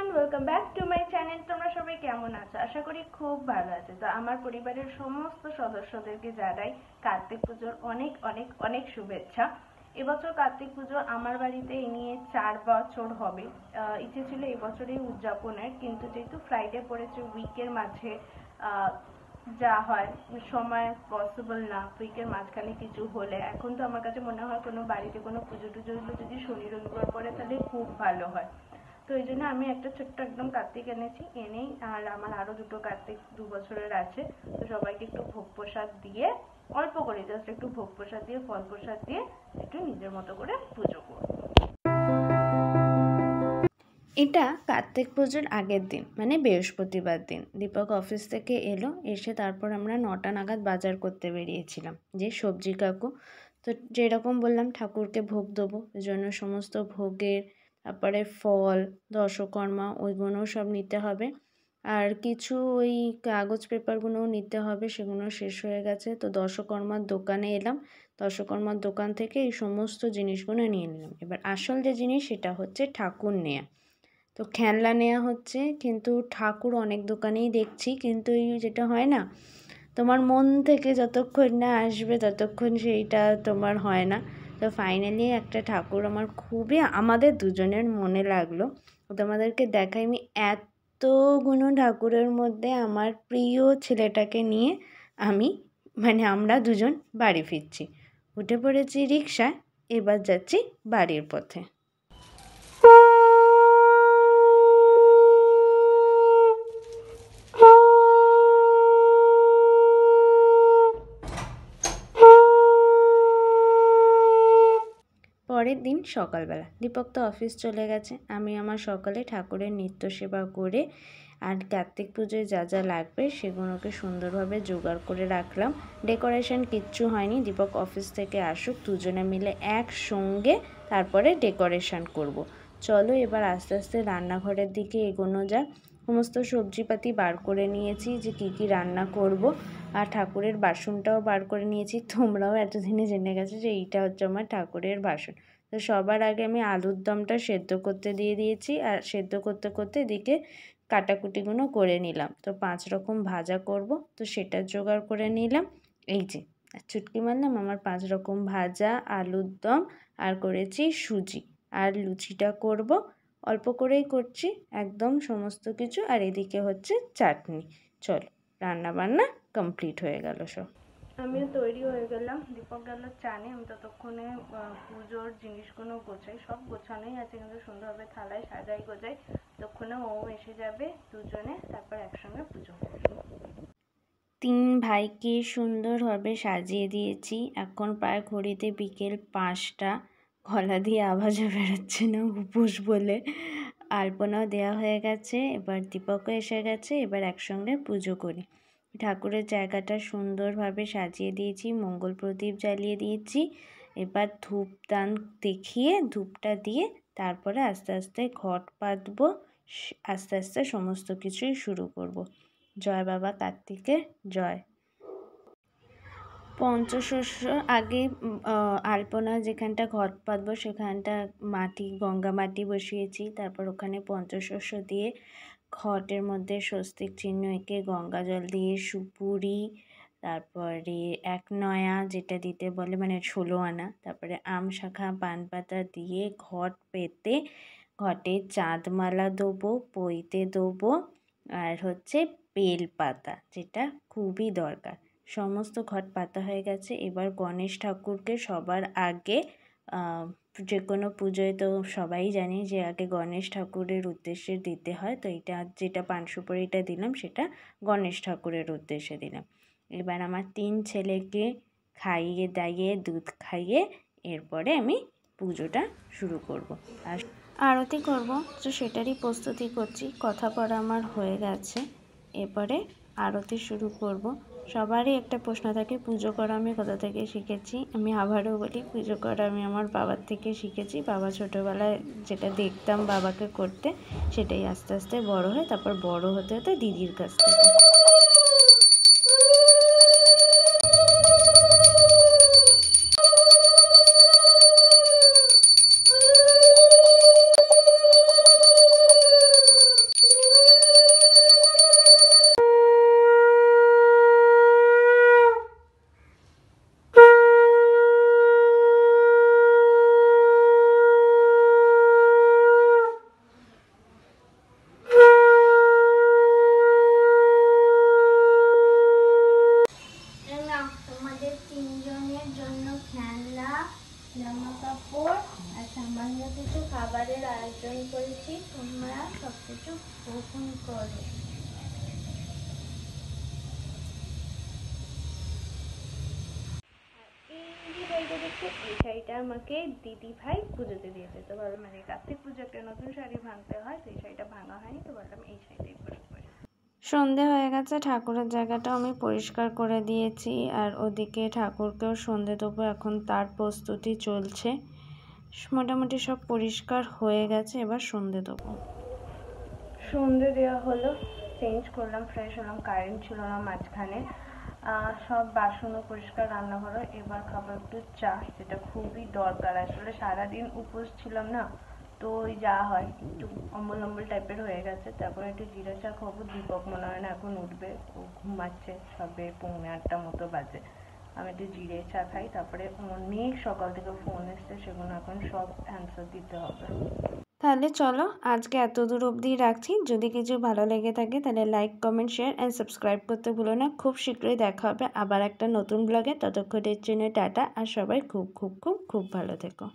Everyone, welcome back to my channel. তোমরা সবাই কেমন আছো? আশা করি খুব ভালো আছো। তো আমার পরিবারের সমস্ত সদস্যদেরকে জানাই কার্তিক পুজোর অনেক অনেক অনেক শুভেচ্ছা। এবছর কার্তিক পুজো আমার বাড়িতে এই নিয়ে 4 বছর হবে। ইচ্ছে ছিল এবছরই উদযাপনের, কিন্তু যেহেতু ফ্রাইডে পড়েছে উইকের মাঝে, যা হয় সময় পসিবল না। উইকের মাঝখানে কিছু হলে এখন তো আমার কাছে মনে হয় কোনো বাড়িতে কোনো পুজো টুজো যদি শনি রবিবার পড়ে তাহলে খুব ভালো হয়। তো এই জন্য আমি একটা ছোট্ট একদম কার্তিক এনেই, আর আমার আরো দুটো কার্তিক 2 বছরের আছে। তো সবাইকে একটু ভোগ প্রসাদ দিয়ে, অল্প করে জাস্ট একটু ভোগ প্রসাদ দিয়ে, ফল প্রসাদ দিয়ে একটু নিজের মতো করে পুজো করব। এটা কার্তিক পুজোর আগের দিন, মানে বৃহস্পতিবার দিন দীপক অফিস থেকে এলো। এসে তারপর আমরা 9টা নাগাদ বাজার করতে বেরিয়েছিলাম, যে সবজি কাকু। তো যেরকম বললাম ঠাকুরকে ভোগ দেবো, ওই জন্য সমস্ত ভোগের, তারপরে ফল, দশকর্মা ওইগুলো সব নিতে হবে। আর কিছু ওই কাগজ পেপারগুলোও নিতে হবে, সেগুলো শেষ হয়ে গেছে। তো দশকর্মার দোকানে এলাম, দশকর্মার দোকান থেকে এই সমস্ত জিনিসগুলো নিয়ে নিলাম। এবার আসল যে জিনিস সেটা হচ্ছে ঠাকুর নেয়া। তো খেলনা নেওয়া হচ্ছে, কিন্তু ঠাকুর অনেক দোকানেই দেখছি, কিন্তু এই যেটা হয় না, তোমার মন থেকে যতক্ষণ না আসবে ততক্ষণ সেইটা তোমার হয় না। তো ফাইনালি একটা ঠাকুর আমার খুবই, আমাদের দুজনের মনে লাগলো। তোমাদেরকে দেখাই, আমি এতগুলো ঠাকুরের মধ্যে আমার প্রিয় ছেলেটাকে নিয়ে আমরা দুজন বাড়ি ফিরছি। উঠে পড়েছি রিকশায়, এবার যাচ্ছি বাড়ির পথে। পরের দিন সকালবেলা দীপক তো অফিস চলে গেছে। আমি আমার সকালে ঠাকুরের নিত্য সেবা করে আর কার্তিক পুজোয় যা যা লাগবে সেগুলোকে সুন্দরভাবে জোগাড় করে রাখলাম। ডেকোরেশন কিচ্ছু হয়নি, দীপক অফিস থেকে আসুক, দুজনে মিলে একসঙ্গে তারপরে ডেকোরেশন করব। চলো এবার আস্তে আস্তে রান্নাঘরের দিকে এগোনো যাক। সমস্ত সবজিপাতি বার করে নিয়েছি, যে কী কী রান্না করব। আর ঠাকুরের বাসনটাও বার করে নিয়েছি। তোমরাও এতদিনে জেনে গেছো যে এইটা হচ্ছে আমার ঠাকুরের বাসন। তো সবার আগে আমি আলুর দমটা সেদ্ধ করতে দিয়ে দিয়েছি, আর সেদ্ধ করতে করতে এদিকে কাটাকুটিগুলো করে নিলাম। তো 5 রকম ভাজা করব, তো সেটা জোগাড় করে নিলাম। এই যে চুটকি মারলাম, আমার 5 রকম ভাজা, আলুর দম, আর করেছি সুজি, আর লুচিটা করব। অল্প করেই করছি একদম সমস্ত কিছু। আর এদিকে হচ্ছে চাটনি। চলো রান্না বান্না কমপ্লিট হয়ে গেল সব। আমিও তৈরি হয়ে গেলাম, দীপক গেল চানে। আমি ততক্ষণে পুজোর জিনিসগুলো গোছাই, সব গোছানোই আছে কিন্তু সুন্দরভাবে থালায় সাজাই গোছাই। ততক্ষণে ও এসে যাবে, দুজনে তারপর একসঙ্গে পুজো করবো। 3 ভাইকে সুন্দরভাবে সাজিয়ে দিয়েছি। এখন প্রায় ঘড়িতে বিকেল 5টা। গলা দিয়ে আওয়াজও বেরোচ্ছে না উপোস বলে। আলপনাও দেওয়া হয়ে গেছে, এবার দীপকও এসে গেছে। এবার একসঙ্গে পুজো করি। ঠাকুরের জায়গাটা সুন্দরভাবে সাজিয়ে দিয়েছি, মঙ্গল প্রদীপ জ্বালিয়ে দিয়েছি। এবার ধূপদান দেখিয়ে ধূপটা দিয়ে তারপরে আস্তে আস্তে ঘট পাতবো। আস্তে আস্তে সমস্ত কিছুই শুরু করব। জয় বাবা কার্তিকের জয়। পঞ্চশস্য আগে আলপনা যেখানটা ঘট পাতবো সেখানটা মাটি, গঙ্গা মাটি বসিয়েছি। তারপর ওখানে পঞ্চশস্য দিয়ে ঘটের মধ্যে স্বস্তিক চিহ্ন এঁকে গঙ্গা জল দিয়ে সুপুরি, তারপরে 1 নয়া যেটা দিতে বলে, মানে 16 আনা, তারপরে আম শাখা পান পাতা দিয়ে ঘট পেতে ঘটে চাঁদমালা দেবো, পইতে দেবো, আর হচ্ছে বেল পাতা, যেটা খুবই দরকার। সমস্ত ঘট পাতা হয়ে গেছে। এবার গণেশ ঠাকুরকে সবার আগে, যে কোনো পুজোয় তো সবাই জানি যে আগে গণেশ ঠাকুরের উদ্দেশ্যে দিতে হয়। তো এটা যেটা পান সুপারিটা দিলাম সেটা গণেশ ঠাকুরের উদ্দেশ্যে দিলাম। এবার আমার 3 ছেলেকে খাইয়ে দাইয়ে দুধ খাইয়ে এরপরে আমি পুজোটা শুরু করব। আর আরতি করব, তো সেটারই প্রস্তুতি করছি। কথা পড়া আমার হয়ে গেছে, এরপরে আরতি শুরু করব। সবারই একটা প্রশ্ন থাকে পুজো করা আমি কোথা থেকে শিখেছি। আমি আবারও বলি, পুজো করা আমি আমার বাবার থেকে শিখেছি। বাবা ছোটোবেলায় যেটা দেখতাম বাবাকে করতে, সেটাই আস্তে আস্তে বড় হয়, তারপর বড় হতে হতে দিদির কাছ থেকে। করেছি, তোমরা সবকিছু গ্রহণ করো। এই যে শাড়িটা দেখছো, এই শাড়িটা আমাকে দিদি ভাই পুজোতে দিয়েছে। তো ভাবলাম মানে কার্তিক পুজো একটা নতুন শাড়ি ভাঙতে হয়, তো এই শাড়িটা ভাঙা হয়নি, তো ভাবলাম এই শাড়িটাই পরে পরি। সন্ধে হয়ে গেছে, ঠাকুরের জায়গাটাও আমি পরিষ্কার করে দিয়েছি, আর ওদিকে ঠাকুরকেও সন্ধে দেবো, এখন তার প্রস্তুতি চলছে। মোটামুটি সব পরিষ্কার হয়ে গেছে, এবার সন্ধে দেবো। সন্ধে দেওয়া হলো, চেঞ্জ করলাম, ফ্রেশ হলাম, কারেন্ট ছিল না মাঝখানে। সব বাসনও পরিষ্কার, রান্নাঘরও। এবার খাবো একটু চা, যেটা খুবই দরকার। আসলে সারাদিন উপোস ছিলাম না, তো ওই যা হয় একটু অম্বল অম্বল টাইপের হয়ে গেছে। তারপর একটু জিরা চা খাবো। দীপক মনে হয় না এখন উঠবে, ও ঘুমাচ্ছে, সবে 7:45 মতো বাজে। আমি একটু জিরে চা খাই, তারপরে অনেক সকাল থেকে ফোন এসছে, সেগুলো এখন সব অ্যান্সার দিতে হবে। তাহলে চলো আজকে এত দূর অবধি রাখছি। যদি কিছু ভালো লেগে থাকে তাহলে like, comment, share and subscribe করতে ভুলো না। খুব শীঘ্রই দেখা হবে আবার একটা নতুন ব্লগে। ততক্ষণের জন্য টাটা, আর সবাই খুব খুব খুব খুব ভালো থেকো।